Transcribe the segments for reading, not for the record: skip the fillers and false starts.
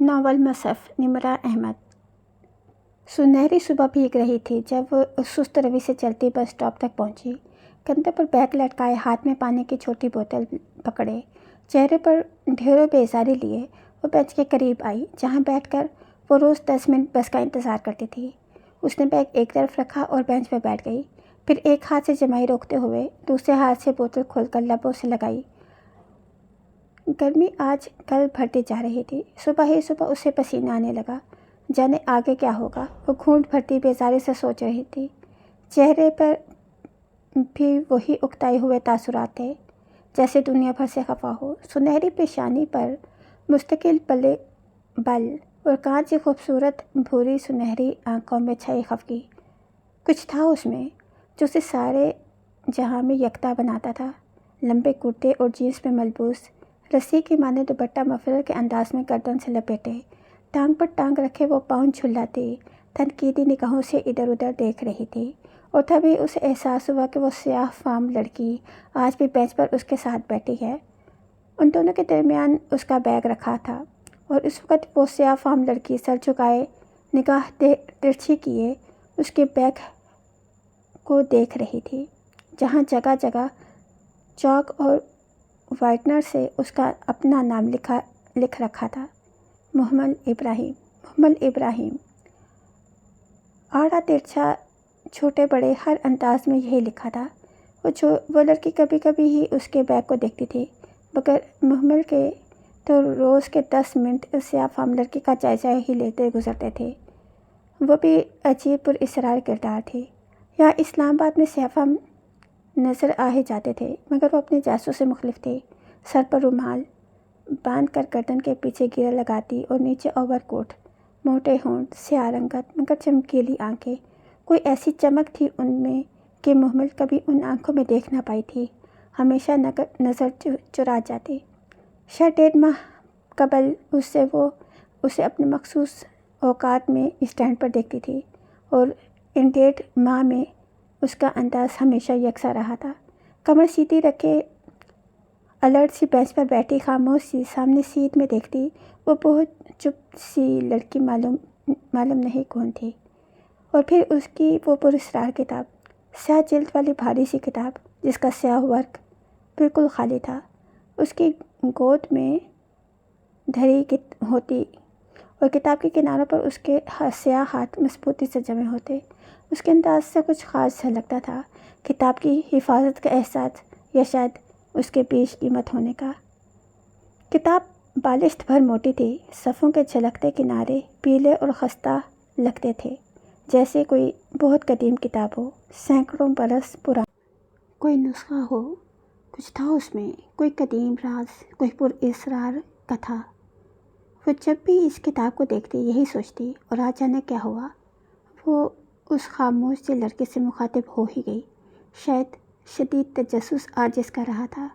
Novel مصحف نمرہ احمد۔ سنہری صبح بھیگ رہی تھی جب وہ سست روی سے چلتی بس اسٹاپ تک پہنچی۔ کندھے پر بیگ لٹکائے، ہاتھ میں پانی کی چھوٹی بوتل پکڑے، چہرے پر ڈھیروں بیزاری لیے وہ بینچ کے قریب آئی جہاں بیٹھ کر وہ روز 10 منٹ بس کا انتظار کرتی تھی۔ اس نے بیگ ایک طرف رکھا اور بینچ پہ بیٹھ گئی، پھر ایک ہاتھ سے جمائی روکتے ہوئے دوسرے ہاتھ سے بوتل کھول کر لبوں سے لگائی۔ گرمی آج کل بڑھتی جا رہی تھی۔ صبح ہی صبح اسے پسینہ آنے لگا۔ جانے آگے کیا ہوگا، وہ گھونٹ بھرتی بیزاری سے سوچ رہی تھی۔ چہرے پر بھی وہی اکتائے ہوئے تاثرات تھے، جیسے دنیا بھر سے خفا ہو۔ سنہری پیشانی پر مستقل بل اور کانچ کی خوبصورت بھوری سنہری آنکھوں میں چھائی خفگی۔ کچھ تھا اس میں جو اسے سارے جہاں میں یکتا بناتا تھا۔ لمبے کرتے اور جینس میں ملبوس، رسی کی مانند دوپٹہ مفلر کے انداز میں گردن سے لپیٹے، ٹانگ پر ٹانگ رکھے وہ پاؤں جھلاتی تنقیدی نگاہوں سے ادھر ادھر دیکھ رہی تھی، اور تبھی اسے احساس ہوا کہ وہ سیاہ فام لڑکی آج بھی بینچ پر اس کے ساتھ بیٹھی ہے۔ ان دونوں کے درمیان اس کا بیگ رکھا تھا، اور اس وقت وہ سیاہ فام لڑکی سر جھکائے، نگاہ ترچھی کیے اس کے بیگ کو دیکھ رہی تھی، جہاں جگہ جگہ چاک اور وائٹنر سے اس کا اپنا نام لکھ رکھا تھا، محمد ابراہیم۔ محمد ابراہیم، آڑا ترچھا، چھوٹے بڑے ہر انداز میں یہی لکھا تھا۔ وہ لڑکی کبھی کبھی ہی اس کے بیگ کو دیکھتی تھی، مگر محمد کے تو روز کے 10 منٹ اس سیاہ فام لڑکی کا جائزہ ہی لیتے گزرتے تھے۔ وہ بھی عجیب پراسرار کردار تھی۔ یہاں اسلام آباد میں سیاہ فام نظر آ ہی جاتے تھے، مگر وہ اپنے جاسوس سے مختلف تھی۔ سر پر رومال باندھ کر گردن کے پیچھے گرہ لگاتی اور نیچے اوور کوٹ، موٹے ہونٹ، سیاہ رنگت مگر چمکیلی آنکھیں۔ کوئی ایسی چمک تھی ان میں کہ محمد کبھی ان آنکھوں میں دیکھ نہ پائی تھی، ہمیشہ نظر چرا جاتی۔ شاید 1.5 ماہ قبل وہ اسے اپنے مخصوص اوقات میں اسٹینڈ پر دیکھتی تھی، اور ان 1.5 ماہ میں اس کا انداز ہمیشہ یکساں رہا تھا۔ کمر سیدھی رکھے الرٹ سی بینچ پر بیٹھی، خاموش سی سامنے سیٹ میں دیکھتی وہ بہت چپ سی لڑکی معلوم نہیں کون تھی۔ اور پھر اس کی وہ پراسرار کتاب، سیاہ جلد والی بھاری سی کتاب جس کا سیاہ ورق بالکل خالی تھا، اس کی گود میں دھری ہوتی، اور کتاب کے کناروں پر اس کے سیاہ ہاتھ مضبوطی سے جمے ہوتے۔ اس کے انداز سے کچھ خاص جھلکتا تھا، کتاب کی حفاظت کا احساس، یا شاید اس کے بیش قیمت ہونے کا۔ کتاب بالشت بھر موٹی تھی، صفوں کے جھلکتے کنارے پیلے اور خستہ لگتے تھے، جیسے کوئی بہت قدیم کتاب ہو، سینکڑوں برس پرانی۔ کوئی نسخہ ہو، کچھ تھا اس میں، کوئی قدیم راز، کوئی پراسرار کتھا۔ وہ جب بھی اس کتاب کو دیکھتی یہی سوچتی، اور آج جانے کیا ہوا، وہ اس خاموش سی لڑکی سے مخاطب ہو ہی گئی۔ شاید شدید تجسس آج اس کا رہا تھا۔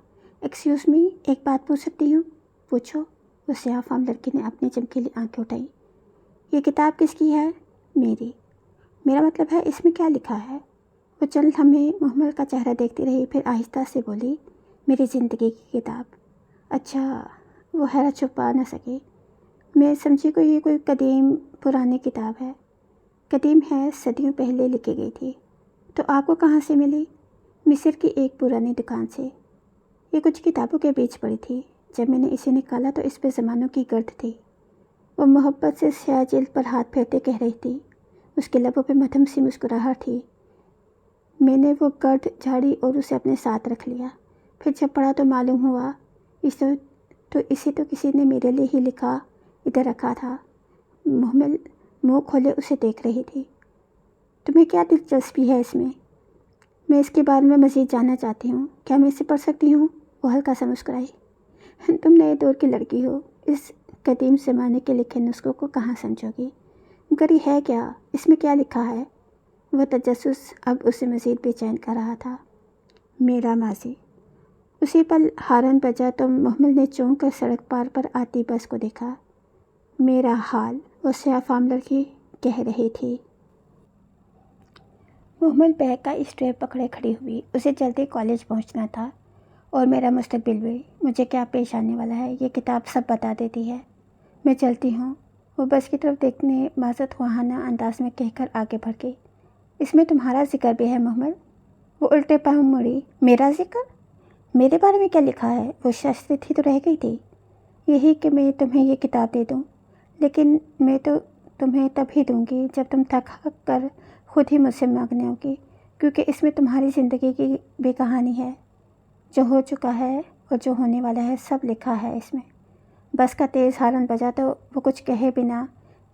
ایکسکیوز می، ایک بات پوچھ سکتی ہوں؟ پوچھو، وہ سیاہ فام لڑکی نے اپنی چمکیلی آنکھیں اٹھائیں۔ یہ کتاب کس کی ہے؟ میری۔ میرا مطلب ہے اس میں کیا لکھا ہے؟ وہ چند لمحے محمد کا چہرہ دیکھتی رہی، پھر آہستہ سے بولی، میری زندگی کی کتاب۔ اچھا، وہ حیرت چھپا نہ سکی۔ میں سمجھی کہ یہ کوئی قدیم پرانی کتاب ہے۔ قدیم ہے، صدیوں پہلے لکھی گئی تھی۔ تو آپ کو کہاں سے ملی؟ مصر کی ایک پرانی دکان سے۔ یہ کچھ کتابوں کے بیچ پڑی تھی۔ جب میں نے اسے نکالا تو اس پہ زمانوں کی گرد تھی۔ وہ محبت سے سیاہ جلد پر ہاتھ پھیرتے کہہ رہی تھی، اس کے لبوں پہ مدھم سی مسکراہٹ تھی۔ میں نے وہ گرد جھاڑی اور اسے اپنے ساتھ رکھ لیا۔ پھر جب پڑھا تو معلوم ہوا اسے تو کسی نے میرے لیے ہی لکھا، ادھر رکھا تھا۔ محمد منہ کھولے اسے دیکھ رہی تھی۔ تمہیں کیا دلچسپی ہے اس میں؟ میں اس کے بارے میں مزید جاننا چاہتی ہوں۔ کیا میں اسے پڑھ سکتی ہوں؟ وہ ہلکا سا مسکرائی۔ تم نئے دور کی لڑکی ہو، اس قدیم زمانے کے لکھے نسخوں کو کہاں سمجھو گی؟ مگر یہ ہے کیا؟ اس میں کیا لکھا ہے؟ وہ تجسس اب اسے مزید بے چین کر رہا تھا۔ میرا ماضی۔ اسی پل ہارن بجا تو محمد نے چونک کر سڑک پار پر آتی بس کو دیکھا۔ میرا حال، وہ سیاہ فام لڑکی کہہ رہی تھی۔ محمد بیگ کا اسٹریپ پکڑے کھڑی ہوئی۔ اسے جلدی کالج پہنچنا تھا، اور میرا مستقبل بھی، مجھے کیا پیش آنے والا ہے یہ کتاب سب بتا دیتی ہے۔ میں چلتی ہوں، وہ بس کی طرف دیکھنے معذرت خواہانہ انداز میں کہہ کر آگے بڑھ گئی۔ اس میں تمہارا ذکر بھی ہے محمل؟ وہ الٹے پاؤں مڑی۔ میرا ذکر؟ میرے بارے میں کیا لکھا ہے؟ وہ شائستہ تھی تو رہ گئی تھی۔ یہی کہ میں تمہیں یہ کتاب دے دوں، لیکن میں تو تمہیں تب ہی دوں گی جب تم تھک کر خود ہی مجھ سے مانگنے ہوگی، کیونکہ اس میں تمہاری زندگی کی بھی کہانی ہے، جو ہو چکا ہے اور جو ہونے والا ہے، سب لکھا ہے اس میں۔ بس کا تیز ہارن بجا تو وہ کچھ کہے بنا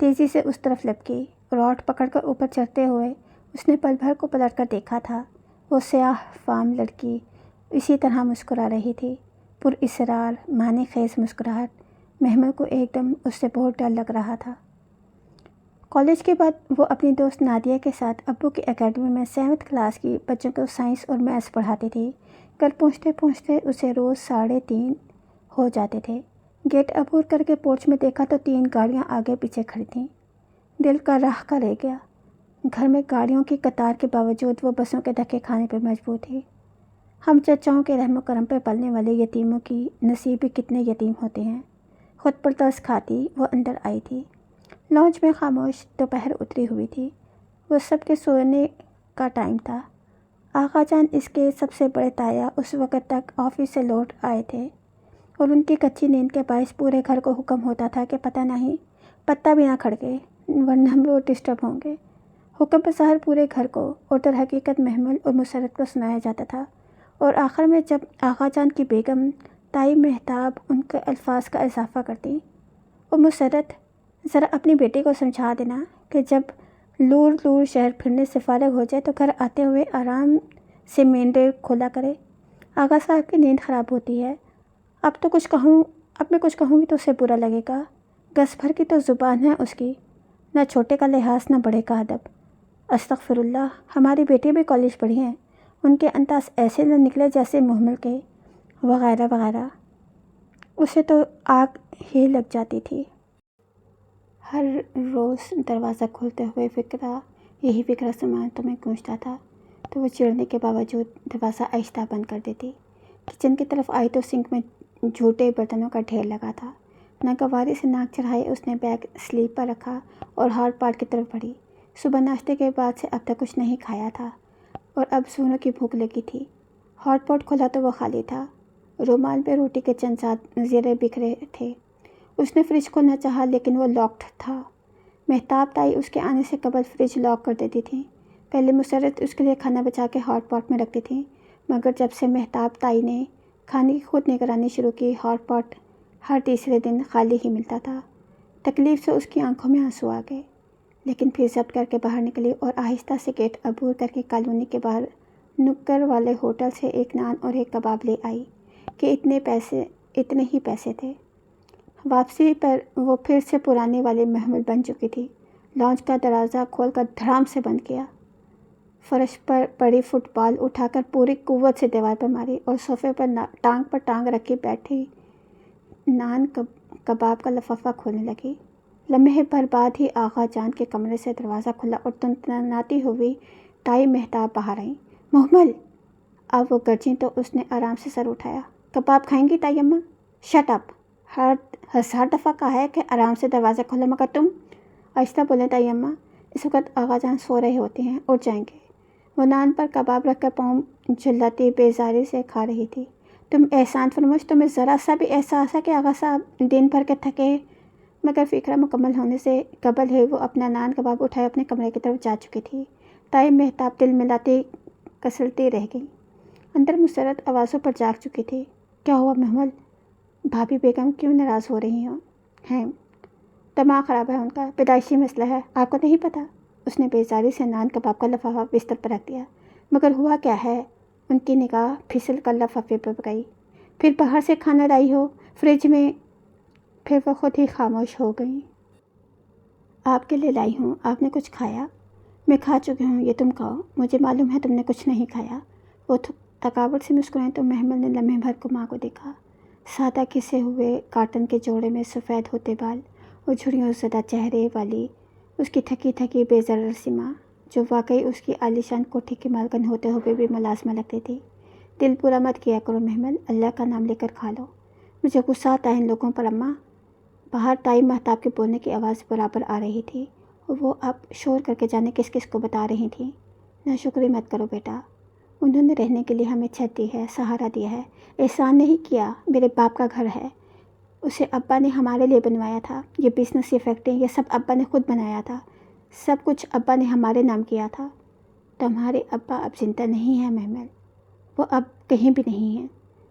تیزی سے اس طرف لپکی۔ راڈ پکڑ کر اوپر چڑھتے ہوئے اس نے پل بھر کو پلٹ کر دیکھا تھا۔ وہ سیاہ فام لڑکی اسی طرح مسکرا رہی تھی، پر اصرار، معنی خیز مسکراہٹ۔ محمل کو ایک دم اس سے بہت ڈر لگ رہا تھا۔ کالج کے بعد وہ اپنی دوست نادیہ کے ساتھ ابو کی اکیڈمی میں 7ویں کلاس کی بچوں کو سائنس اور میتھس پڑھاتی تھی۔ گھر پہنچتے پہنچتے اسے روز 3:30 ہو جاتے تھے۔ گیٹ عبور کر کے پورچ میں دیکھا تو 3 گاڑیاں آگے پیچھے کھڑی تھیں۔ دل کا راہ کا رہ گیا۔ گھر میں گاڑیوں کی قطار کے باوجود وہ بسوں کے دھکے کھانے پر مجبور تھی۔ ہم چچاؤں کے رحم و کرم پہ پلنے والے یتیموں کی نصیب بھی کتنے یتیم ہوتے ہیں۔ خود پر ترس کھاتی وہ اندر آئی تھی۔ لانچ میں خاموش دوپہر اتری ہوئی تھی۔ وہ سب کے سونے کا ٹائم تھا۔ آغا جان، اس کے سب سے بڑے تایا، اس وقت تک آفس سے لوٹ آئے تھے اور ان کی کچی نیند کے باعث پورے گھر کو حکم ہوتا تھا کہ پتہ نہیں پتا بھی نہ کھڑکے، ورنہ وہ ڈسٹرب ہوں گے۔ حکم بظاہر پورے گھر کو اور در حقیقت محمل اور مسرت کو سنایا جاتا تھا، اور آخر میں جب آغا جان کی بیگم تائی مہتاب ان کے الفاظ کا اضافہ کرتی، اور مسرت، ذرا اپنی بیٹی کو سمجھا دینا کہ جب لور لور شہر پھرنے سے فارغ ہو جائے تو گھر آتے ہوئے آرام سے مین ڈور کھولا کرے۔ آغا صاحب کی نیند خراب ہوتی ہے۔ اب میں کچھ کہوں گی تو اسے برا لگے گا۔ گز بھر کی تو زبان ہے اس کی، نہ چھوٹے کا لحاظ نہ بڑے کا ادب۔ استغفر اللہ، ہماری بیٹی بھی کالج پڑھی ہیں، ان کے انداز ایسے نہ نکلے جیسے محمل کے، وغیرہ وغیرہ۔ اسے تو آگ ہی لگ جاتی تھی۔ ہر روز دروازہ کھولتے ہوئے یہی فکرہ سماعتوں میں گونجتا تھا، تو وہ چڑھنے کے باوجود دروازہ آہستہ بند کر دیتی۔ کچن کی طرف آئی تو سنک میں جھوٹے برتنوں کا ڈھیر لگا تھا۔ ناگواری سے ناک چڑھائے اس نے بیگ سلیپ پر رکھا اور ہاٹ پاٹ کی طرف بڑھی۔ صبح ناشتے کے بعد سے اب تک کچھ نہیں کھایا تھا اور اب زوروں کی بھوک لگی تھی۔ ہاٹ پاٹ کھولا تو وہ خالی تھا۔ رومال پہ روٹی کے چند زرے بکھرے تھے۔ اس نے فریج کھولنا چاہا لیکن وہ لاکڈ تھا۔ مہتاب تائی اس کے آنے سے قبل فریج لاک کر دیتی تھی۔ پہلے مسرت اس کے لیے کھانا بچا کے ہاٹ پاٹ میں رکھتی تھی، مگر جب سے مہتاب تائی نے کھانے کی خود نگرانی شروع کی، ہاٹ پاٹ ہر تیسرے دن خالی ہی ملتا تھا۔ تکلیف سے اس کی آنکھوں میں آنسو آ گئے، لیکن پھر ضبط کر کے باہر نکلی اور آہستہ سے گیٹ عبور کر کے کالونی کے باہر نکر والے ہوٹل سے ایک نان اور ایک کباب لے آئی کہ اتنے ہی پیسے تھے۔ واپسی پر وہ پھر سے پرانے والے محمل بن چکی تھی۔ لانچ کا دروازہ کھول کر دھڑام سے بند کیا، فرش پر پڑی فٹ بال اٹھا کر پوری قوت سے دیوار پر ماری اور صوفے پر ٹانگ رکھی بیٹھی نان کباب کا لفافہ کھولنے لگی۔ لمحے بھر بعد ہی آغا جان کے کمرے سے دروازہ کھلا اور تنتناتی ہوئی تائی مہتاب باہر آئیں۔ محمل! اب وہ گرجیں تو اس نے آرام سے سر اٹھایا۔ کباب کھائیں گی تائی اماں؟ Shut up! 1000 دفعہ کہا ہے کہ آرام سے دروازہ کھولو، مگر تم… آہستہ بولیں تائی اماں، اس وقت آغا جان سو رہے ہوتے ہیں، اٹھ جائیں گے۔ وہ نان پر کباب رکھ کر پاؤں جھلاتی بیزاری سے کھا رہی تھی۔ تم احسان فرموش، تمہیں ذرا سا بھی احساس ہے کہ آغا صاحب دن بھر کے تھکے؟ مگر فکرہ مکمل ہونے سے قبل ہی وہ اپنا نان کباب اٹھائے اپنے کمرے کی طرف جا چکی تھی۔ تائی مہتاب دل ملاتی کسلتی رہ گئی۔ اندر مسرت آوازوں پر جاگ چکی تھی۔ کیا ہوا محمل؟ بھابھی بیگم کیوں ناراض ہو رہی ہیں؟ دماغ خراب ہے ان کا، پیدائشی مسئلہ ہے، آپ کو نہیں پتہ؟ اس نے بیزاری سے نان کباب کا لفافہ بستر پر رکھ دیا۔ مگر ہوا کیا ہے؟ ان کی نگاہ پھسل کر لفافے پر گئی۔ پھر باہر سے کھانا لائی ہو فریج میں؟ پھر وہ خود ہی خاموش ہو گئیں۔ آپ کے لیے لائی ہوں، آپ نے کچھ کھایا؟ میں کھا چکی ہوں، یہ تم کھاؤ، مجھے معلوم ہے تم نے کچھ نہیں کھایا۔ وہ تھکاوٹ سے مسکرائیں تو محمل نے لمحے بھر کو ماں کو دیکھا۔ سادہ کھسے ہوئے کاٹن کے جوڑے میں سفید ہوتے بال اور جھریوں زدہ چہرے والی اس کی تھکی تھکی بے ضرر سی ماں، جو واقعی اس کی عالیشان کوٹھی کی مالکن ہوتے ہوئے بھی ملازمہ لگتی تھی۔ دل برا مت کیا کرو محمل، اللہ کا نام لے کر کھا لو۔ مجھے غصہ آتا ہے ان لوگوں پر اماں، باہر تائی مہتاب کے بولنے کی آواز برابر آ رہی تھی، وہ اب شور کر کے جانے کس کس کو بتا رہی تھیں۔ ناشکری مت کرو بیٹا، انہوں نے رہنے کے لیے ہمیں چھت دی ہے، سہارا دیا ہے، احسان نہیں کیا، میرے باپ کا گھر ہے، اسے ابا نے ہمارے لیے بنوایا تھا، یہ بزنس، یہ فیکٹری، یہ سب ابا نے خود بنایا تھا، سب کچھ ابا نے ہمارے نام کیا تھا۔ تمہارے ابا اب زندہ نہیں ہیں محمل، وہ اب کہیں بھی نہیں ہیں،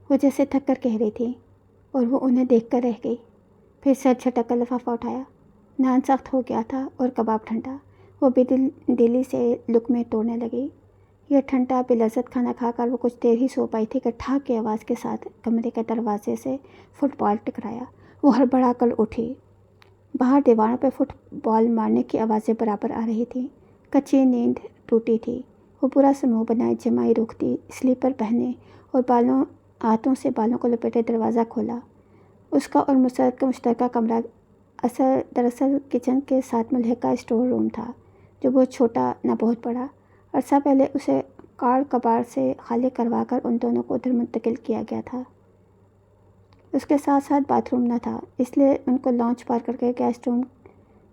وہ جیسے تھک کر کہہ رہی تھی، اور وہ انہیں دیکھ کر رہ گئی۔ پھر سر جھٹک کر لفافہ اٹھایا۔ نان سخت ہو گیا تھا اور کباب ٹھنڈا۔ وہ بے دلی سے لقمے توڑنے لگی۔ یہ ٹھنڈا بے لذت کھانا کھا کر وہ کچھ دیر ہی سو پائی تھی کہ ٹھاک کی آواز کے ساتھ کمرے کے دروازے سے فٹ بال ٹکرایا۔ وہ ہڑبڑا کر اٹھی۔ باہر دیواروں پہ فٹ بال مارنے کی آوازیں برابر آ رہی تھیں۔ کچی نیند ٹوٹی تھی۔ وہ برا سا منہ بنائے جمائی رخ دی، سلیپر پہنے اور ہاتھوں سے بالوں کو لپیٹے دروازہ کھولا۔ اس کا اور مسرت کا مشترکہ کمرہ دراصل کچن کے ساتھ ملحقہ اسٹور روم تھا، جو بہت چھوٹا نہ بہت بڑا۔ عرصہ پہلے اسے کاڑ کباڑ سے خالی کروا کر ان دونوں کو ادھر منتقل کیا گیا تھا۔ اس کے ساتھ ساتھ باتھ روم نہ تھا، اس لیے ان کو لانچ پار کر کے گیسٹ روم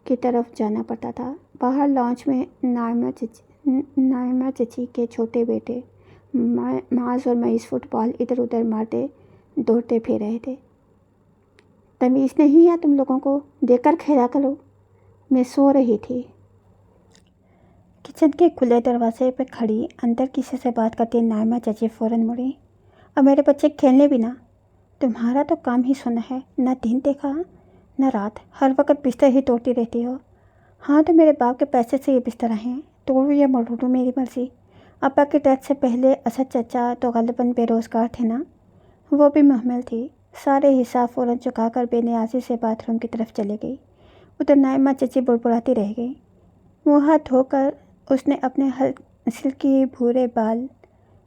کی طرف جانا پڑتا تھا۔ باہر لانچ میں نائمہ چچی کے چھوٹے بیٹے معاذ اور معیز فٹ بال ادھر ادھر مارتے دوڑتے پھر رہے تھے۔ تمیز نہیں ہے تم لوگوں کو، دیکھ کر کھیلا کرو، میں سو رہی تھی۔ کچن کے کھلے دروازے پہ کھڑی اندر کسی سے بات کرتی نائمہ چچی فوراً مڑی۔ اب میرے بچے کھیلنے بھی نہ، تمہارا تو کام ہی سونا ہے، نہ دن دیکھا نہ رات، ہر وقت بستر ہی توڑتی رہتی ہو۔ ہاں تو میرے باپ کے پیسے سے یہ بستر ہیں، توڑوں یا مروڑوں میری مرضی۔ ابا کی ڈیتھ سے پہلے اسد چچا تو غالباً بے روزگار تھے نا، وہ بھی محمل تھی۔ سارے حساب فوراً چکا کر بے نیازی سے باتھ روم کی طرف چلی گئی۔ ادھر نائمہ چچی بڑبڑاتی رہ گئی۔ منہ ہاتھ دھو کر اس نے اپنے سلکی بھورے بال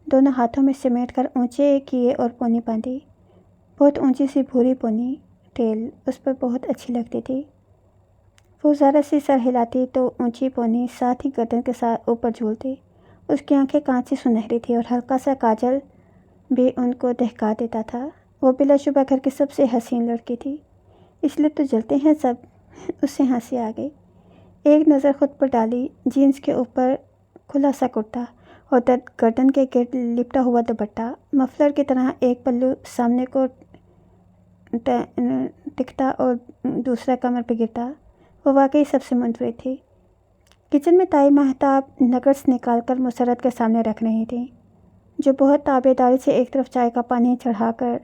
دونوں ہاتھوں میں سمیٹ کر اونچے کیے اور پونی باندھی۔ بہت اونچی سی بھوری پونی ٹیل اس پر بہت اچھی لگتی تھی۔ وہ ذرا سی سر ہلاتی تو اونچی پونی ساتھ ہی گردن کے ساتھ اوپر جھولتی۔ اس کی آنکھیں کانچی سنہری تھی اور ہلکا سا کاجل بھی ان کو دہکا دیتا تھا۔ وہ بلا شبہ گھر کی سب سے حسین لڑکی تھی، اس لیے تو جلتے ہیں سب۔ اس سے ہنسی آ گئی۔ ایک نظر خود پر ڈالی، جینس کے اوپر کھلا سا کرتا اور گردن کے گرد لپٹا ہوا دوپٹہ، مفلر کی طرح ایک پلو سامنے کو ٹکتا اور دوسرا کمر پہ گرتا، وہ واقعی سب سے منفرد تھی۔ کچن میں تائی مہتاب نگٹس نکال کر مسرت کے سامنے رکھ رہی تھیں، جو بہت تابع داری سے ایک طرف چائے کا پانی چڑھا کر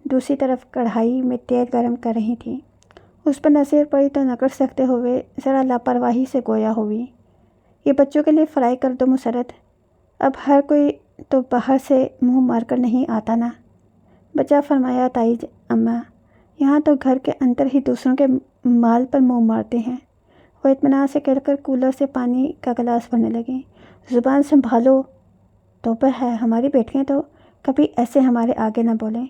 دوسری طرف کڑھائی میں تیل گرم کر رہی تھیں۔ اس پر نظر پڑی تو نگٹس رکھتے ہوئے ذرا لاپرواہی سے گویا ہوئی، یہ بچوں کے لیے فرائی کر دو مسرت، اب ہر کوئی تو باہر سے منہ مار کر نہیں آتا نا۔ بچہ فرمایا تائی اماں، یہاں تو گھر کے اندر ہی دوسروں کے مال پر منہ مارتے ہیں۔ وہ اطمینان سے کہہ کر کولر سے پانی کا گلاس بھرنے لگیں۔ زبان سنبھالو، توبہ ہے، ہماری بیٹیاں تو کبھی ایسے ہمارے آگے نہ بولیں۔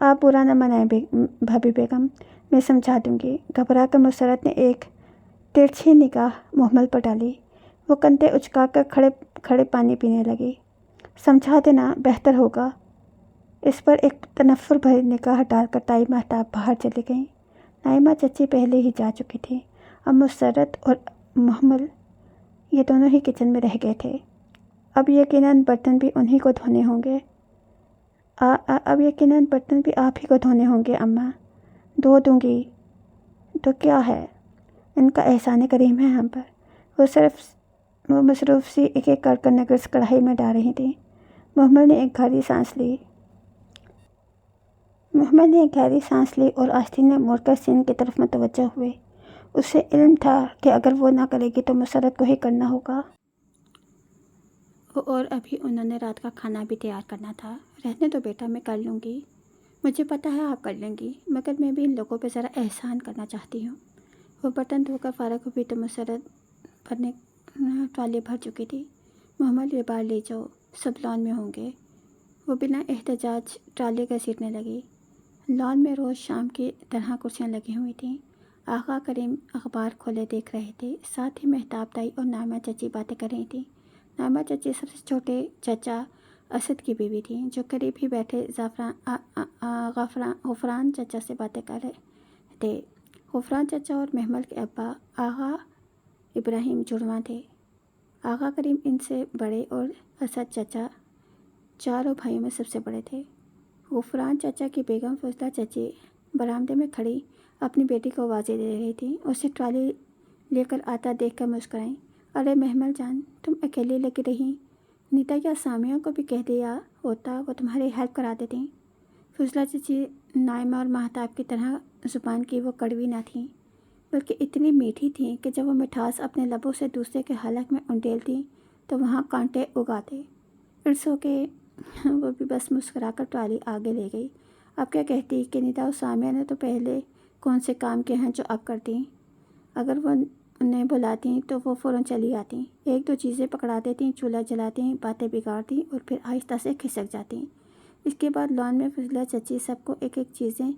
آپ برا نہ منائیں بھابی بیگم، میں سمجھا دوں گی۔ گھبرا کر مسرت نے ایک ترچھی نگاہ محمل پر ڈالی۔ وہ کندھے اچکا کر کھڑے پانی پینے لگی۔ سمجھا دینا بہتر ہوگا۔ اس پر ایک تنفر بھری نگاہ ڈال کر تائی مہتاب باہر چلی گئیں۔ نائمہ چچی پہلے ہی جا چکی تھی۔ اب مسرت اور محمل یہ دونوں ہی کچن میں رہ گئے تھے۔ اب یقیناً برتن بھی انہی کو دھونے ہوں گے۔ آپ ہی کو دھونے ہوں گے اماں۔ دھو دوں گی تو کیا ہے، ان کا احسان کریم ہے ہم پر۔ وہ مصروف سی ایک ایک کر نگٹس کڑھائی میں ڈال رہی تھیں۔ محمل نے ایک گہری سانس لی اور آستینے مڑ کر سین کی طرف متوجہ ہوئے۔ اسے علم تھا کہ اگر وہ نہ کرے گی تو مسرت کو ہی کرنا ہوگا، اور ابھی انہوں نے رات کا کھانا بھی تیار کرنا تھا۔ رہنے دو بیٹا، میں کر لوں گی، مجھے پتہ ہے آپ کر لیں گی، مگر میں بھی ان لوگوں پہ ذرا احسان کرنا چاہتی ہوں۔ وہ برتن دھو کر فارغ ہوئی تو مسرت بھرنے ٹرالی بھر چکی تھی۔ محمل یہ بار لے جاؤ، سب لان میں ہوں گے۔ وہ بنا احتجاج ٹرالی گھسیٹنے لگی۔ لان میں روز شام کی طرح کرسیاں لگی ہوئی تھیں۔ آغا کریم اخبار کھولے دیکھ رہے تھے، ساتھ ہی مہتاب تائی اور نائمہ چچی باتیں کر رہی تھیں۔ نائمہ چچی سب سے چھوٹے چچا اسد کی بیوی تھیں، جو قریب ہی بیٹھے غفران چچا سے باتیں کر رہے تھے۔ غفران چچا اور محمل کے ابا آغا ابراہیم جڑواں تھے۔ آغا کریم ان سے بڑے اور اسد چچا چاروں بھائیوں میں سب سے بڑے تھے۔ غفران چچا کی بیگم فضلہ چچی برآمدے میں کھڑی اپنی بیٹی کو آوازیں دے رہی تھی۔ اسے ٹرالی لے کر آتا دیکھ کر مسکرائیں۔ ارے محمل جان، تم اکیلی لگی رہی، نیتا یا سامیہ کو بھی کہہ دیا ہوتا، وہ تمہاری ہیلپ کرا دیتیں۔ فضلہ چچی نائمہ اور مہتاب کی طرح زبان کی وہ کڑوی نہ تھیں، بلکہ اتنی میٹھی تھیں کہ جب وہ مٹھاس اپنے لبوں سے دوسرے کے حلق میں انڈیلتی تو وہاں کانٹے اگاتے۔ اٹس اوکے، وہ بھی بس مسکرا کر ٹرالی آگے لے گئی۔ اب کیا کہتی کہ نیتا اور سامیہ نے تو پہلے کون سے کام کیے ہیں جو اب کرتی؟ اگر وہ انہیں بلاتی تو وہ فوراً چلی آتی، ایک دو چیزیں پکڑا دیتی، چولہا جلاتی، باتیں بگاڑتی اور پھر آہستہ سے کھسک جاتی۔ اس کے بعد لان میں فضلہ چچی سب کو ایک ایک چیزیں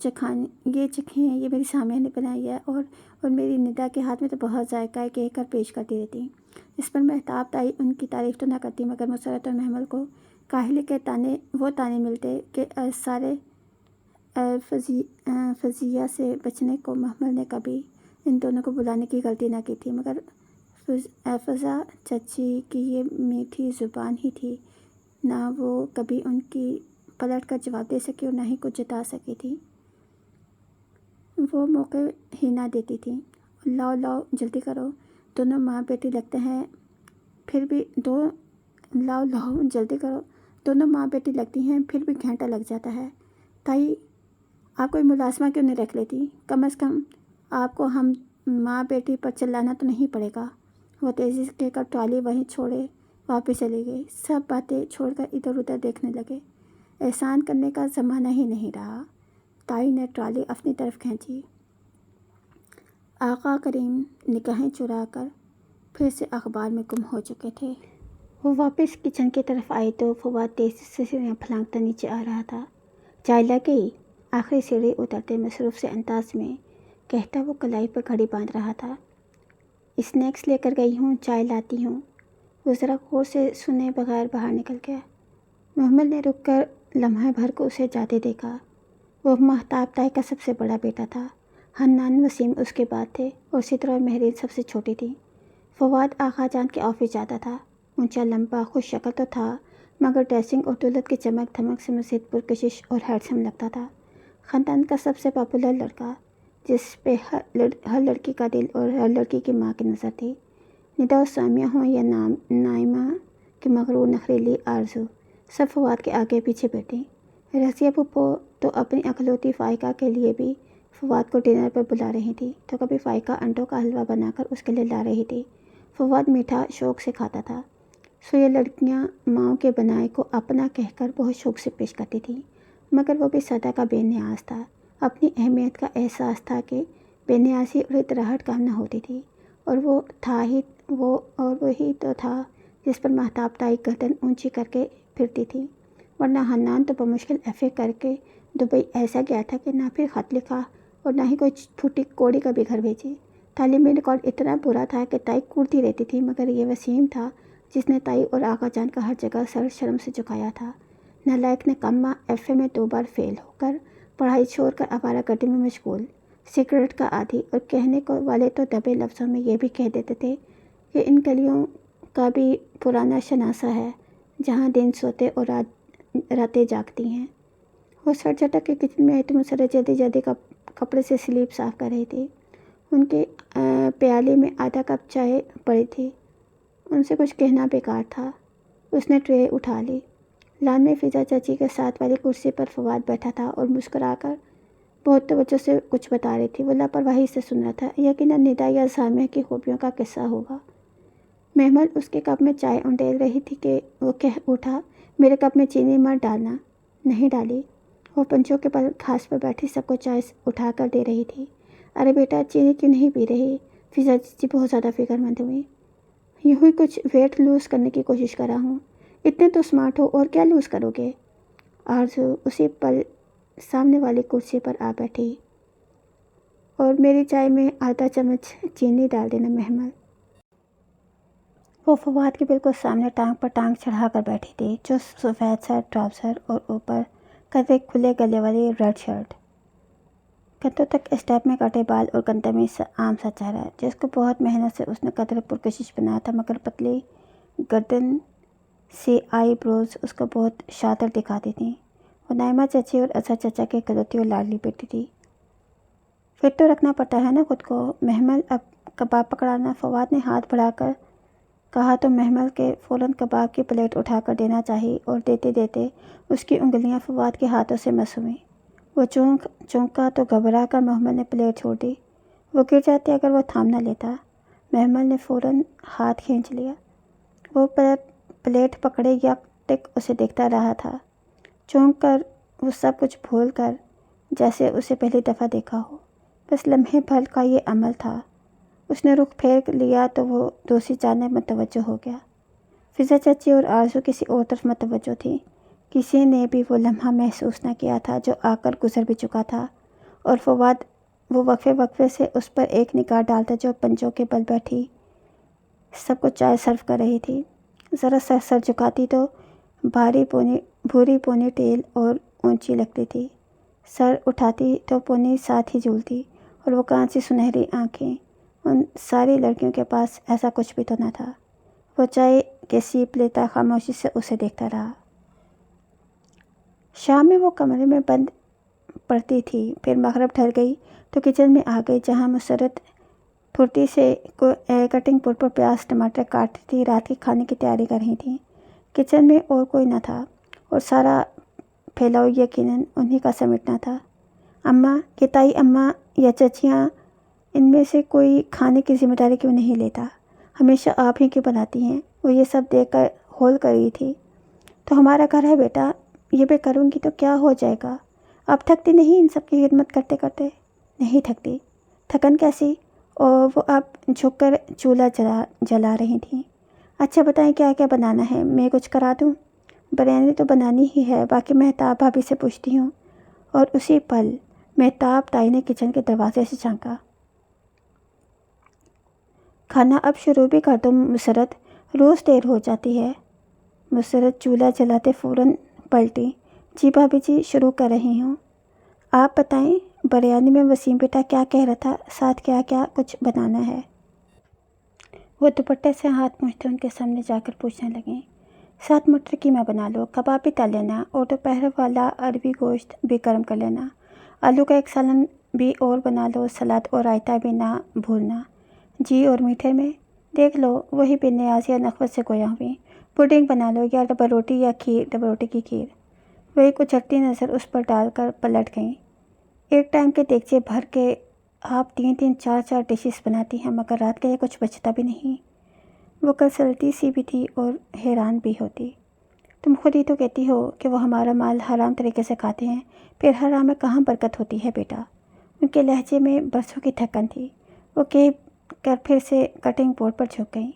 یہ چکھیں، یہ میری سامیہ نے بنائی ہے، اور میری ندا کے ہاتھ میں تو بہت ذائقہ ہے، کہہ کر پیش کرتی رہتی۔ اس پر مہتاب تائی ان کی تعریف تو نہ کرتی، مگر مسرت اور محمل کو کاہلی کے وہ تانے ملتے کہ سارے فضیہ سے بچنے کو محمل نے کبھی ان دونوں کو بلانے کی غلطی نہ کی تھی، مگر فضا چچی کی یہ میٹھی زبان ہی تھی، نہ وہ کبھی ان کی پلٹ کر جواب دے سکی اور نہ ہی کچھ جتا سکی تھی۔ وہ موقع ہی نہ دیتی تھی۔ لاؤ جلدی کرو، دونوں ماں بیٹی لگتے ہیں پھر بھی لاؤ جلدی کرو، دونوں ماں بیٹی لگتی ہیں پھر بھی گھنٹہ لگ جاتا ہے۔ تائی آپ کوئی ملازمہ کیوں نہیں رکھ لیتی؟ کم از کم آپ کو ہم ماں بیٹی پر چلانا تو نہیں پڑے گا۔ وہ تیزی سے کہہ کر ٹرالی وہیں چھوڑے واپس چلی گئی۔ سب باتیں چھوڑ کر ادھر ادھر دیکھنے لگے۔ احسان کرنے کا زمانہ ہی نہیں رہا۔ تائی نے ٹرالی اپنی طرف کھینچی۔ آقا کریم نگاہیں چرا کر پھر سے اخبار میں گم ہو چکے تھے۔ وہ واپس کچن کی طرف آئی تو فواد تیزی سے سیڑھیاں پھلانگتا نیچے آ رہا تھا۔ چائے لگ گئی؟ آخری سیڑھی اترتے مصروف سے انداز میں کہتا وہ کلائی پر گھڑی باندھ رہا تھا۔ اسنیکس لے کر گئی ہوں، چائے لاتی ہوں۔ وہ ذرا غور سے سنے بغیر باہر نکل گیا۔ محمل نے رک کر لمحہ بھر کو اسے جاتے دیکھا۔ وہ مہتاب تائی کا سب سے بڑا بیٹا تھا، حنان وسیم اس کے بعد تھے اور سترہ اور مہرین سب سے چھوٹی تھی۔ فواد آغا جان کے آفس جاتا تھا۔ اونچا لمبا خوش شکل تو تھا، مگر ڈریسنگ اور دولت کی چمک دھمک سے مزید پرکشش اور ہینڈسم لگتا تھا۔ خاندان کا سب سے پاپولر لڑکا، جس پہ ہر لڑکی کا دل اور ہر لڑکی کی ماں کی نظر تھی۔ ندا و سامیہ ہوں یا نائمہ کی مغرور نخریلی آرزو، سب فواد کے آگے پیچھے بیٹھی۔ رضیہ پھپھو تو اپنی اکلوتی فائقہ کے لیے بھی فواد کو ڈنر پر بلا رہی تھی، تو کبھی فائقہ انڈوں کا حلوہ بنا کر اس کے لیے لا رہی تھی۔ فواد میٹھا شوق سے کھاتا تھا، سو یہ لڑکیاں ماؤں کے بنائے کو اپنا کہہ کر بہت شوق سے پیش کرتی تھیں، مگر وہ بھی سدا کا بے نیاز تھا۔ اپنی اہمیت کا احساس تھا کہ بے نیازی اور اطراحٹ کام نہ ہوتی تھی، اور وہی تو تھا جس پر مہتاب تائی گردن اونچی کر کے پھرتی تھی، ورنہ حنان تو بمشکل ایف اے کر کے دبئی ایسا گیا تھا کہ نہ پھر خط لکھا اور نہ ہی کوئی پھوٹی کوڑی کبھی گھر بھیجی۔ تعلیمی ریکارڈ اتنا برا تھا کہ تائی کوڑتی رہتی تھی، مگر یہ وسیم تھا جس نے تائی اور آقا جان کا ہر جگہ سر شرم سے جھکایا تھا۔ نالائق نکما ایف اے میں 2 بار فیل ہو کر پڑھائی چھوڑ کر آوارہ گردی میں مشغول، سگریٹ کا عادی، اور کہنے والے تو دبے لفظوں میں یہ بھی کہہ دیتے تھے کہ ان گلیوں کا بھی پرانا شناسہ ہے جہاں دن سوتے اور راتیں جاگتی ہیں۔ وہ سر جھٹک کے کچن میں آئی تو مسرت جلدی کپڑے سے سلیپ صاف کر رہی تھی۔ ان کے پیالے میں آدھا کپ چائے پڑی تھی۔ ان سے کچھ کہنا بیکار تھا۔ اس نے ٹرے اٹھا لی۔ لان میں فضا چچی کے ساتھ والی کرسی پر فواد بیٹھا تھا اور مسکرا کر بہت توجہ سے کچھ بتا رہی تھی۔ وہ لاپرواہی سے سن رہا تھا۔ یقیناً ندا یا سامیہ کی خوبیوں کا قصہ ہوگا۔ محمل اس کے کپ میں چائے انڈیل رہی تھی کہ وہ کہہ اٹھا، میرے کپ میں چینی مت ڈالنا۔ نہیں ڈالی۔ وہ پنچوں کے بل گھاس پر بیٹھی سب کو چائے اٹھا کر دے رہی تھی۔ ارے بیٹا، چینی کیوں نہیں پی رہی؟ فضا چچی بہت زیادہ فکر مند ہوئی۔ یوں ہی کچھ ویٹ لوز کرنے کی کوشش کر رہا ہوں۔ اتنے تو اسمارٹ ہو، اور کیا لوز کرو گے؟ آرزو اسی پل سامنے والی کرسی پر آ بیٹھی۔ اور میری چائے میں آدھا چمچ چینی ڈال دینا محمل۔ وہ فواد کے بالکل سامنے ٹانگ پر ٹانگ چڑھا کر بیٹھی تھی، جو سفید سر ٹراؤزر اور اوپر کدے کھلے گلے والی ریڈ شرٹ۔ کندھوں تک اسٹیپ میں کاٹے بال اور کندھے میں عام سا چہرہ جس کو بہت محنت سے اس نے قدر پرکشش بنایا تھا، مگر پتلی گردن سی آئی بروز اس کو بہت شاطر دکھاتی تھیں۔ وہ نائمہ چچی اور اظہر چچا کی اکلوتی اور لاڈلی بیٹی تھی۔ پھر تو رکھنا پڑتا ہے نا خود کو۔ محمل اب کباب پکڑانا۔ فواد نے ہاتھ بڑھا کر کہا تو محمل کے فوراً کباب کی پلیٹ اٹھا کر دینا چاہی اور دیتے دیتے اس کی انگلیاں فواد کے ہاتھوں سے مس ہوئیں۔ وہ چونکا تو گھبرا کر محمل نے پلیٹ چھوڑ دی۔ وہ گر جاتی اگر وہ تھام نہ لیتا۔ محمل نے فوراً ہاتھ کھینچ لیا۔ وہ پلیٹ پکڑے یک ٹک اسے دیکھتا رہا تھا، چونک کر وہ سب کچھ بھول کر جیسے اسے پہلی دفعہ دیکھا ہو۔ بس لمحے بھر کا یہ عمل تھا۔ اس نے رخ پھیر لیا تو وہ دوسری جانب متوجہ ہو گیا۔ فضا چچی اور آرزو کسی اور طرف متوجہ تھی۔ کسی نے بھی وہ لمحہ محسوس نہ کیا تھا جو آ کر گزر بھی چکا تھا، اور فواد وہ وقفے سے اس پر ایک نگاہ ڈالتا جو پنجوں کے بل بیٹھی سب کو چائے سرو کر رہی تھی۔ ذرا سر جھکاتی تو بھوری پونی ٹیل اور اونچی لگتی تھی، سر اٹھاتی تو پونی ساتھ ہی جھولتی، اور وہ کانسی سنہری آنکھیں۔ ان ساری لڑکیوں کے پاس ایسا کچھ بھی تو نہ تھا۔ وہ چائے کے سیپ لیتا خاموشی سے اسے دیکھتا رہا۔ شام میں وہ کمرے میں بند پڑتی تھی، پھر مغرب ڈھل گئی تو کچن میں آ گئی جہاں مسرت پھرتی سے کٹنگ بورڈ پر پیاز ٹماٹر کاٹتی تھی، رات کے کھانے کی تیاری کر رہی تھیں۔ کچن میں اور کوئی نہ تھا اور سارا پھیلاؤ یقیناً انہی کا سمیٹنا تھا۔ اماں کہ تائی اماں یا چچیاں ان میں سے کوئی کھانے کی ذمہ داری کیوں نہیں لیتا؟ ہمیشہ آپ ہی کیوں بناتی ہیں؟ وہ یہ سب دیکھ کر ہول کر رہی تھی۔ تو ہمارا گھر ہے بیٹا، یہ بھی کروں گی تو کیا ہو جائے گا؟ اب تھکتی نہیں ان سب کی خدمت کرتے کرتے؟ نہیں تھکتی۔ تھکن کیسی؟ اور وہ اب جھک کر چولہا جلا رہی تھیں۔ اچھا بتائیں کیا کیا بنانا ہے، میں کچھ کرا دوں؟ بریانی تو بنانی ہی ہے، باقی مہتاب بھابھی سے پوچھتی ہوں۔ اور اسی پل مہتاب تائی نے کچن کے دروازے سے جھانکا۔ کھانا اب شروع بھی کر دو مسرت، روز دیر ہو جاتی ہے۔ مسرت چولہا جلاتے فوراً پلٹی۔ جی بھابھی جی، شروع کر رہی ہوں۔ آپ بتائیں بریانی میں وسیم بیٹا کیا کہہ رہا تھا، ساتھ کیا کیا کچھ بنانا ہے؟ وہ دوپٹے سے ہاتھ پوچھتے ان کے سامنے جا کر پوچھنے لگیں۔ ساتھ مٹر قیمہ بنا لو، کباب بھی تل لینا، اور دوپہر والا عربی گوشت بھی گرم کر لینا۔ آلو کا ایک سالن بھی اور بنا لو، سلاد اور رائتہ بھی نہ بھولنا۔ جی اور میٹھے میں؟ دیکھ لو، وہی بے نیازی یا نخوت سے گویا ہوئی پوڈنگ بنا لو، یا ڈبل روٹی یا کھیر، ڈبل روٹی کی کھیر۔ وہ ایک اچھلتی نظر اس پر ڈال کر پلٹ گئیں۔ ایک ٹائم کے دیگچے بھر کے آپ 3 4 ڈشز بناتی ہیں، مگر رات کے لیے کچھ بچتا بھی نہیں۔ وہ کل سلتی سی بھی تھی اور حیران بھی ہوتی۔ تم خود ہی تو کہتی ہو کہ وہ ہمارا مال حرام طریقے سے کھاتے ہیں، پھر حرام میں کہاں برکت ہوتی ہے بیٹا؟ ان کے لہجے میں برسوں کی تھکن تھی۔ وہ کہہ کر پھر سے کٹنگ بورڈ پر جھک گئیں۔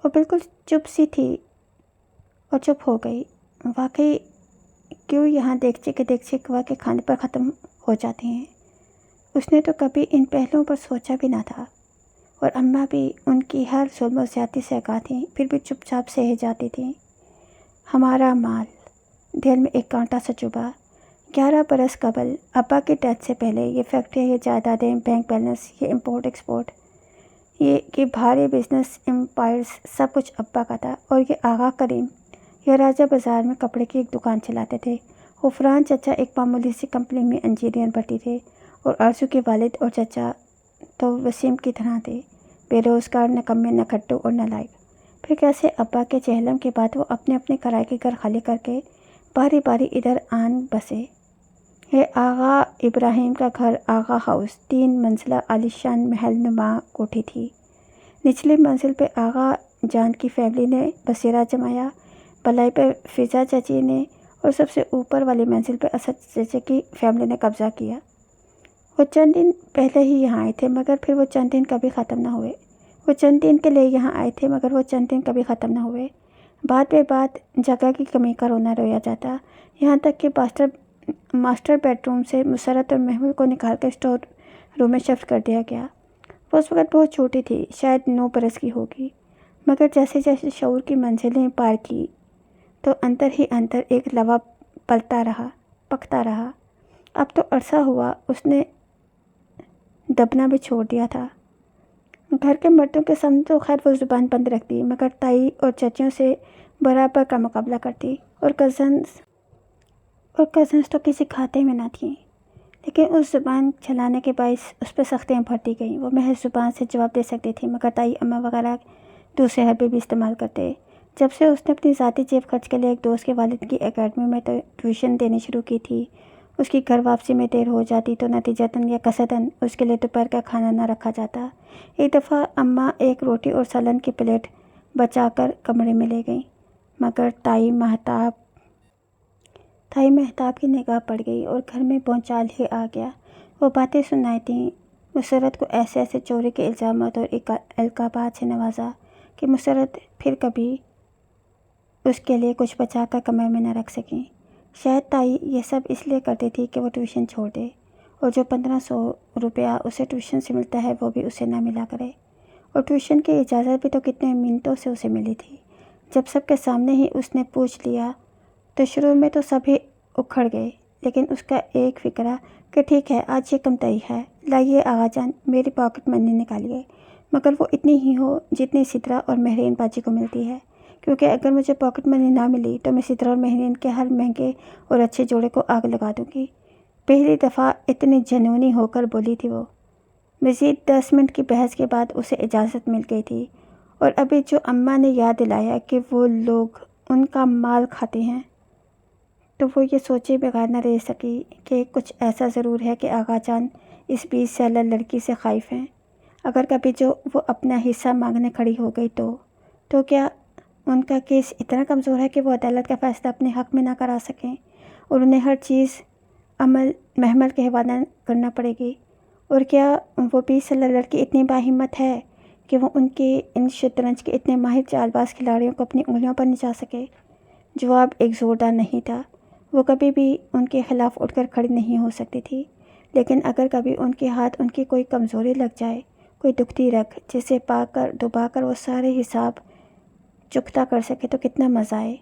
وہ بالکل چپ سی تھی اور چپ ہو گئی۔ واقعی کیوں یہاں دیگچے کے دیگچے کوا کے کھانے پر ختم ہو جاتے ہیں؟ اس نے تو کبھی ان پہلوؤں پر سوچا بھی نہ تھا، اور اماں بھی ان کی ہر ظلم و زیادتی سے آگاہ تھیں، پھر بھی چپ چاپ سہے جاتی تھیں۔ ہمارا مال، دل میں ایک کانٹا سا چبھا۔ 11 برس قبل ابا کی ڈیتھ سے پہلے یہ فیکٹریاں، یہ جائیدادیں، بینک بیلنس، یہ امپورٹ ایکسپورٹ، یہ کہ بھاری بزنس امپائرز، سب کچھ ابا کا تھا۔ اور یہ آغا کریم یہ راجہ بازار میں کپڑے کی ایک دکان چلاتے تھے۔ غفران چچا ایک معمولی سی کمپنی میں انجینئر بھرتی تھے، اور آرزو کے والد اور چچا تو وسیم کی طرح تھے، بے روزگار، نکمے، نکھٹو اور نالائق۔ پھر کیسے ابا کے چہلم کے بعد وہ اپنے اپنے کرائے کے گھر خالی کر کے باری باری ادھر آن بسے۔ یہ آغا ابراہیم کا گھر آغا ہاؤس 3 منزلہ عالیشان محل نما کوٹھی تھی۔ نچلی منزل پہ آغا جان کی فیملی نے بسیرا جمایا، بلائی پہ فضا چچی نے، اور سب سے اوپر والی منزل پہ اسد چچا کی فیملی نے قبضہ کیا۔ وہ چند دن پہلے ہی یہاں آئے تھے، مگر پھر وہ چند دن کبھی ختم نہ ہوئے۔ وہ چند دن کے لیے یہاں آئے تھے، مگر وہ چند دن کبھی ختم نہ ہوئے۔ بات بے بات جگہ کی کمی کا رونا رویا جاتا، یہاں تک کہ ماسٹر بیڈ روم سے مسرت اور محمل کو نکال کر اسٹور روم میں شفٹ کر دیا گیا۔ وہ اس وقت بہت چھوٹی تھی، شاید 9 برس کی ہوگی، مگر جیسے جیسے شعور کی منزلیں پار کی تو اندر ہی اندر ایک لوا پلتا رہا، پکتا رہا۔ اب تو عرصہ ہوا اس نے دبنا بھی چھوڑ دیا تھا۔ گھر کے مردوں کے سامنے تو خیر وہ زبان بند رکھتی، مگر تائی اور چچیوں سے برابر کا مقابلہ کرتی، اور کزنس تو کسی کھاتے میں نہ تھیں۔ لیکن اس زبان چلانے کے باعث اس پہ سختیاں بڑھتی گئیں۔ وہ محض زبان سے جواب دے سکتی تھی، مگر تائی اماں وغیرہ دوسرے حربے بھی استعمال کرتے۔ جب سے اس نے اپنی ذاتی جیب خرچ کے لیے ایک دوست کے والد کی اکیڈمی میں ٹیوشن دینی شروع کی تھی، اس کی گھر واپسی میں دیر ہو جاتی تو نتیجتاً یا قصداً اس کے لیے دوپہر کا کھانا نہ رکھا جاتا۔ ایک دفعہ اماں ایک روٹی اور سالن کی پلیٹ بچا کر کمرے میں لے گئیں، مگر تائی مہتاب کی نگاہ پڑ گئی اور گھر میں بھونچال ہی آ گیا۔ وہ باتیں سنائی تھیں، مسرت کو ایسے چوری کے الزامات اور القابات سے نوازا کہ مسرت پھر کبھی اس کے لیے کچھ بچا کر کمرے میں نہ رکھ سکیں۔ شاید تائی یہ سب اس لیے کرتی تھی کہ وہ ٹیوشن چھوڑ دے، اور جو 1500 روپیہ اسے ٹیوشن سے ملتا ہے وہ بھی اسے نہ ملا کرے۔ اور ٹیوشن کی اجازت بھی تو کتنے منٹوں سے اسے ملی تھی۔ جب سب کے سامنے ہی اس نے پوچھ لیا تو شروع میں تو سبھی اکھڑ گئے، لیکن اس کا ایک فکرہ کہ ٹھیک ہے آج یہ کم تاریخ ہے، لائیے آغا جان میری پاکٹ منی نکالیے، مگر وہ اتنی ہی ہو جتنی سدرا اور مہرین باجی کو ملتی ہے، کیونکہ اگر مجھے پاکٹ منی نہ ملی تو میں سدرا اور مہرین کے ہر مہنگے اور اچھے جوڑے کو آگ لگا دوں گی۔ پہلی دفعہ اتنی جنونی ہو کر بولی تھی وہ۔ مزید 10 منٹ کی بحث کے بعد اسے اجازت مل گئی تھی، اور ابھی جو اماں نے یاد دلایا کہ وہ لوگ ان کا مال کھاتے ہیں تو وہ یہ سوچے بغیر نہ رہ سکی کہ کچھ ایسا ضرور ہے کہ آغا جان اس 20 سالہ لڑکی سے خائف ہیں۔ اگر کبھی جو وہ اپنا حصہ مانگنے کھڑی ہو گئی تو کیا ان کا کیس اتنا کمزور ہے کہ وہ عدالت کا فیصلہ اپنے حق میں نہ کرا سکیں اور انہیں ہر چیز محمل کے حوالے کرنا پڑے گی؟ اور کیا وہ 20 سالہ لڑکی اتنی باہمت ہے کہ وہ ان شطرنج کے اتنے ماہر چال باز کھلاڑیوں کو اپنی انگلیوں پر نچا سکے؟ جواب ایک زوردار نہیں تھا۔ وہ کبھی بھی ان کے خلاف اٹھ کر کھڑی نہیں ہو سکتی تھی، لیکن اگر کبھی ان کے ہاتھ ان کی کوئی کمزوری لگ جائے، کوئی دکھتی رگ جسے پا کر دبا کر وہ سارے حساب چکتا کر سکے تو کتنا مزہ آئے۔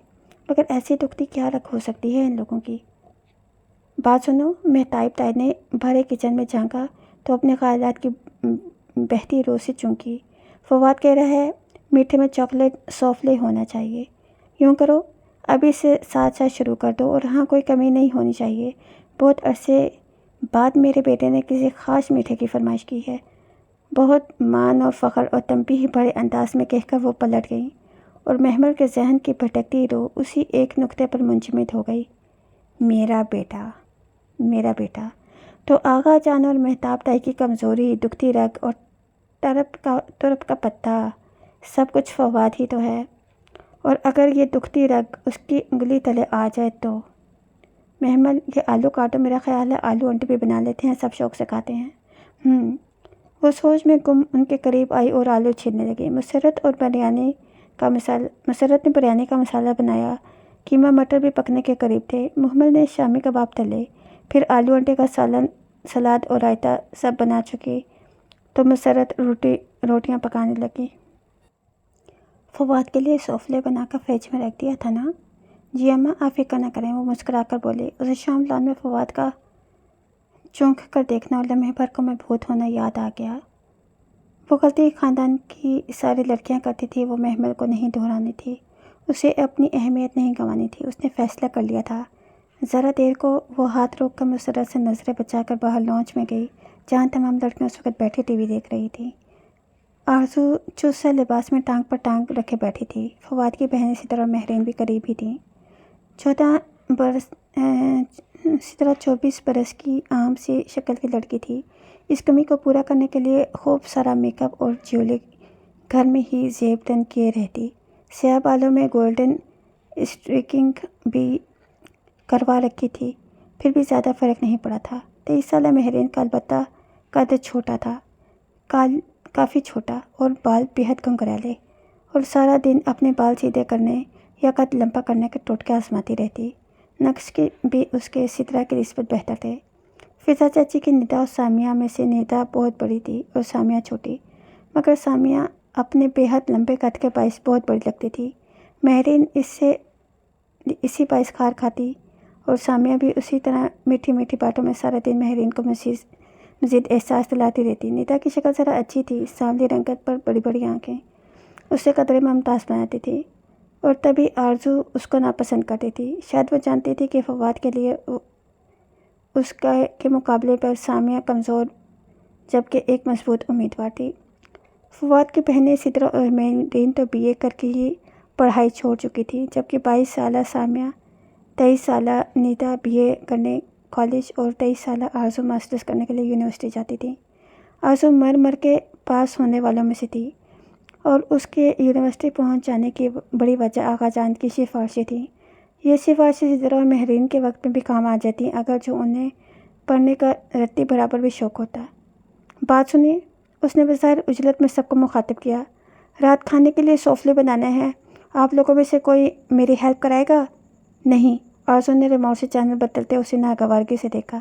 مگر ایسی دکھتی کیا رگ ہو سکتی ہے ان لوگوں کی؟ بات سنو، مہتاب تائی نے بھرے کچن میں جھانکا تو اپنے خیالات کی بہتی رو سے چونکی۔ فواد کہہ رہا ہے میٹھے میں چاکلیٹ سوفلے ہونا چاہیے۔ یوں کرو ابھی سے ساتھ شروع کر دو، اور ہاں کوئی کمی نہیں ہونی چاہیے۔ بہت عرصے بعد میرے بیٹے نے کسی خاص میٹھے کی فرمائش کی ہے۔ بہت مان اور فخر اور تنبیہ بھرے انداز میں کہہ کر وہ پلٹ گئیں، اور محمل کے ذہن کی بھٹکتی روح اسی ایک نقطے پر منجمد ہو گئی، میرا بیٹا۔ تو آغا جان اور مہتاب تائی کی کمزوری، دکھتی رگ اور ترپ کا پتہ، سب کچھ فواد ہی تو ہے۔ اور اگر یہ دکھتی رگ اس کی انگلی تلے آ جائے تو؟ محمل یہ آلو کاٹو، میرا خیال ہے آلو انڈے بھی بنا لیتے ہیں، سب شوق سے کھاتے ہیں۔ وہ سوچ میں گم ان کے قریب آئی اور آلو چھیلنے لگی۔ مسرت نے بریانی کا مسالہ بنایا، قیمہ مٹر بھی پکنے کے قریب تھے۔ محمل نے شامی کباب تلے، پھر آلو انڈے کا سلاد اور رائتہ سب بنا چکی تو مسرت روٹیاں پکانے لگی۔ فواد کے لیے سوفلے بنا کر فریج میں رکھ دیا تھا نا؟ جی اماں، آپ فکر نہ کریں، وہ مسکرا کر بولی۔ اسے شام لان میں فواد کا چونک کر دیکھنا اور لمحے بھر کو محبوط ہونا یاد آ گیا۔ وہ غلطی خاندان کی ساری لڑکیاں کرتی تھی، وہ محمل کو نہیں دہرانی تھی۔ اسے اپنی اہمیت نہیں گنوانی تھی۔ اس نے فیصلہ کر لیا تھا۔ ذرا دیر کو وہ ہاتھ روک کر مسرت سے نظریں بچا کر باہر لانچ میں گئی، جہاں تمام لڑکیاں اس وقت بیٹھی ٹی وی دیکھ رہی تھیں۔ آرزو چست سا لباس میں ٹانگ پر ٹانگ رکھے بیٹھی تھی۔ فواد کی بہنیں سدرا اور مہرین بھی قریب ہی تھیں۔ سدرا 24 برس کی عام سی شکل کی لڑکی تھی۔ اس کمی کو پورا کرنے کے لیے خوب سارا میک اپ اور جیولری گھر میں ہی زیب تن کیے رہتی۔ سیاہ بالوں میں گولڈن اسٹریکنگ بھی کروا رکھی تھی، پھر بھی زیادہ فرق نہیں پڑا تھا۔ 23 سالہ مہرین کا البتہ قد چھوٹا تھا، کافی چھوٹا، اور بال بےحد گھنگریلے، اور سارا دن اپنے بال سیدھے کرنے یا قد لمبا کرنے کے ٹوٹکے آزماتی رہتی۔ نقش بھی اس کے سدرا کی نسبت بہتر تھے۔ فضا چاچی کی ندا اور سامیہ میں سے ندا بہت بڑی تھی اور سامیہ چھوٹی، مگر سامیہ اپنے بے حد لمبے قد کے باعث بہت بڑی لگتی تھی۔ مہرین اسی باعث کھار کھاتی، اور سامیہ بھی اسی طرح میٹھی میٹھی باتوں میں سارا دن مہرین کو مزید احساس دلاتی رہتی۔ نیتا کی شکل ذرا اچھی تھی، سانولی رنگت پر بڑی بڑی آنکھیں اسے قدرے ممتاز بناتی تھی، اور تبھی آرزو اس کو ناپسند کرتی تھی۔ شاید وہ جانتی تھی کہ فواد کے لیے اس کے مقابلے پر سامیہ کمزور جبکہ ایک مضبوط امیدوار تھی۔ فواد کی بہنیں سدرا اور مہرین تو بی اے کر کے ہی پڑھائی چھوڑ چکی تھی، جبکہ 22 سالہ سامیہ، 23 سالہ نیتا بی اے کرنے کالج اور 23 سالہ آرزو ماسٹرز کرنے کے لیے یونیورسٹی جاتی تھی۔ آرزو مر کے پاس ہونے والوں میں سے تھی، اور اس کے یونیورسٹی پہنچ جانے کی بڑی وجہ آغا جان کی سفارشیں تھیں۔ یہ سفارشیں سدرا اور مہرین کے وقت میں بھی کام آ جاتی اگرچہ انہیں پڑھنے کا رتی برابر بھی شوق ہوتا۔ بات سنیے، اس نے بظاہر عجلت میں سب کو مخاطب کیا۔ رات کھانے کے لیے سوفلے بنانا ہے، آپ لوگوں میں سے کوئی میری ہیلپ کرائے گا؟ نہیں، آرزو نے ریموٹ سے چینل بدلتے اسے ناگوارگی سے دیکھا۔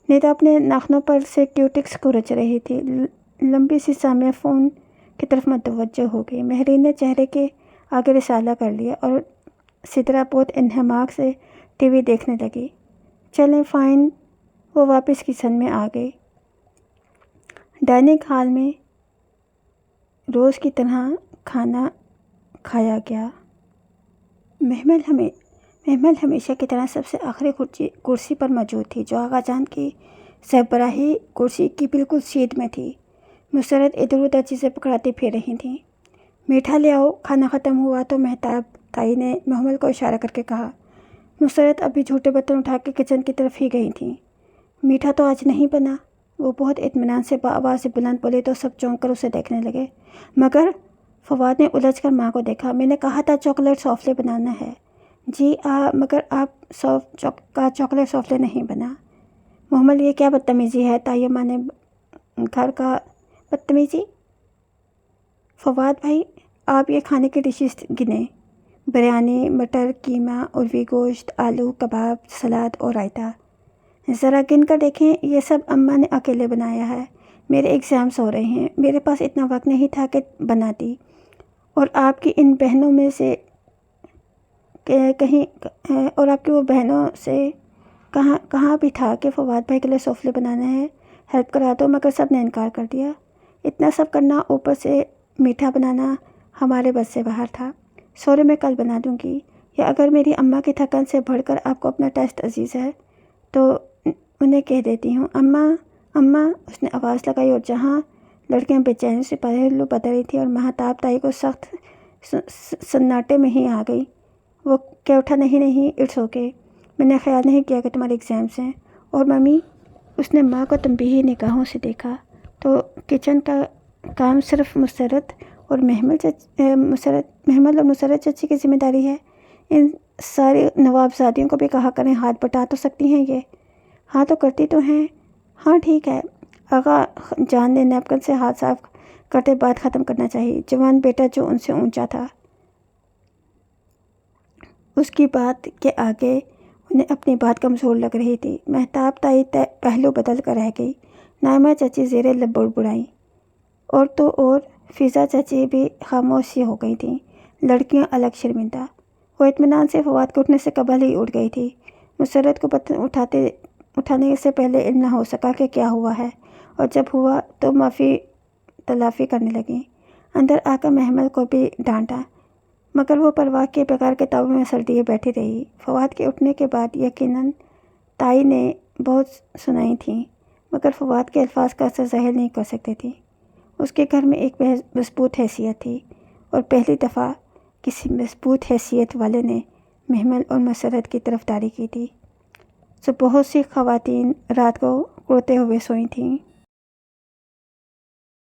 نیتا اپنے ناخنوں پر سے کیوٹکس کو رچ رہی تھی۔ لمبی سی سامیہ فون کی طرف متوجہ ہو گئی۔ مہرین نے چہرے کے آگے رسالہ کر لیا اور سدرا بہت انہماک سے ٹی وی دیکھنے لگی۔ چلیں فائن، وہ واپس کچن میں آ گئی۔ ڈائننگ ہال میں روز کی طرح کھانا کھایا گیا۔ محمل ہمیشہ کی طرح سب سے آخری کرسی پر موجود تھی، جو آغا جان کی سربراہی کرسی کی بالکل سیدھ میں تھی۔ مسرت ادھر ادھر چیزیں پکڑاتی پھر رہی تھیں۔ میٹھا لے آؤ، کھانا ختم ہوا تو مہتاب تائی نے محمل کو اشارہ کر کے کہا۔ مسرت ابھی جھوٹے برتن اٹھا کے کچن کی طرف ہی گئی تھیں۔ میٹھا تو آج نہیں بنا، وہ بہت اطمینان سے باآواز بلند بولے تو سب چونک کر اسے دیکھنے لگے۔ مگر فواد نے الجھ کر ماں کو دیکھا۔ میں نے کہا تھا چاکلیٹ سوفلے بنانا ہے۔ جی مگر آپ کا چاکلیٹ سوفلے نہیں بنا۔ محمل یہ کیا بدتمیزی ہے؟ تائی ماں نے گھر کا بدتمیزی؟ فواد بھائی، آپ یہ کھانے کی ڈشز گنیں، بریانی، مٹر قیمہ، اروی گوشت، آلو کباب، سلاد اور رائتا۔ ذرا گن کر دیکھیں، یہ سب اماں نے اکیلے بنایا ہے۔ میرے ایگزامز ہو رہے ہیں، میرے پاس اتنا وقت نہیں تھا کہ بناتی، اور آپ کی ان بہنوں میں سے اور آپ کی وہ بہنوں سے کہاں بھی تھا کہ فواد بھائی کے لیے سوفلے بنانا ہے، ہیلپ کرا دو، مگر سب نے انکار کر دیا۔ اتنا سب کرنا، اوپر سے میٹھا بنانا ہمارے بس سے باہر تھا۔ سوری، میں کل بنا دوں گی، یا اگر میری اماں کی تھکن سے بڑھ کر آپ کو اپنا ٹیسٹ عزیز ہے تو انہیں کہہ دیتی ہوں۔ اماں، اس نے آواز لگائی، اور جہاں لڑکیاں بے چینی سے پہلو بدل رہی تھیں اور مہتاب تائی کو سخت سناٹے میں ہی آ گئی، وہ کہہ اٹھا، نہیں، اٹس اوکے، میں نے خیال نہیں کیا کہ تمہارے ایگزامس ہیں۔ اور ممی، اس نے ماں کو تنبیہی نگاہوں سے دیکھا، تو کچن کا کام صرف مسرت اور محمل اور مسرت چچی کی ذمہ داری ہے؟ ان ساری نوابزادیوں کو بھی کہا کریں، ہاتھ بٹا تو سکتی ہیں یہ؟ ہاں تو کرتی تو ہیں۔ ہاں ٹھیک ہے، آغا جان نے نیپکن سے ہاتھ صاف کرتے بات ختم کرنا چاہیے۔ جوان بیٹا جو ان سے اونچا تھا، اس کی بات کے آگے انہیں اپنی بات کمزور لگ رہی تھی۔ مہتاب تائی پہلو بدل کر رہ گئی۔ نائمہ چچی زیر لب بڑبڑائیں، اور تو اور فضا چچی بھی خاموش سی ہو گئی تھیں۔ لڑکیاں الگ شرمندہ۔ وہ اطمینان سے فواد کے اٹھنے سے قبل ہی اٹھ گئی تھی۔ مسرت کو برتن اٹھانے سے پہلے علم نہ ہو سکا کہ کیا ہوا ہے، اور جب ہوا تو معافی تلافی کرنے لگیں۔ اندر آ کر محمل کو بھی ڈانٹا، مگر وہ پرواہ کیے بغیر کتابوں میں سر دیے بیٹھی رہی۔ فواد کے اٹھنے کے بعد یقیناً تائی نے بہت سنائی تھیں، مگر فواد کے الفاظ کا اثر ظاہر نہیں کر سکتے تھیں۔ اس کے گھر میں ایک مضبوط حیثیت تھی، اور پہلی دفعہ کسی مضبوط حیثیت والے نے محمل اور مسرت کی طرفداری کی تھی۔ بہت سی خواتین رات کو اڑتے ہوئے سوئی تھیں۔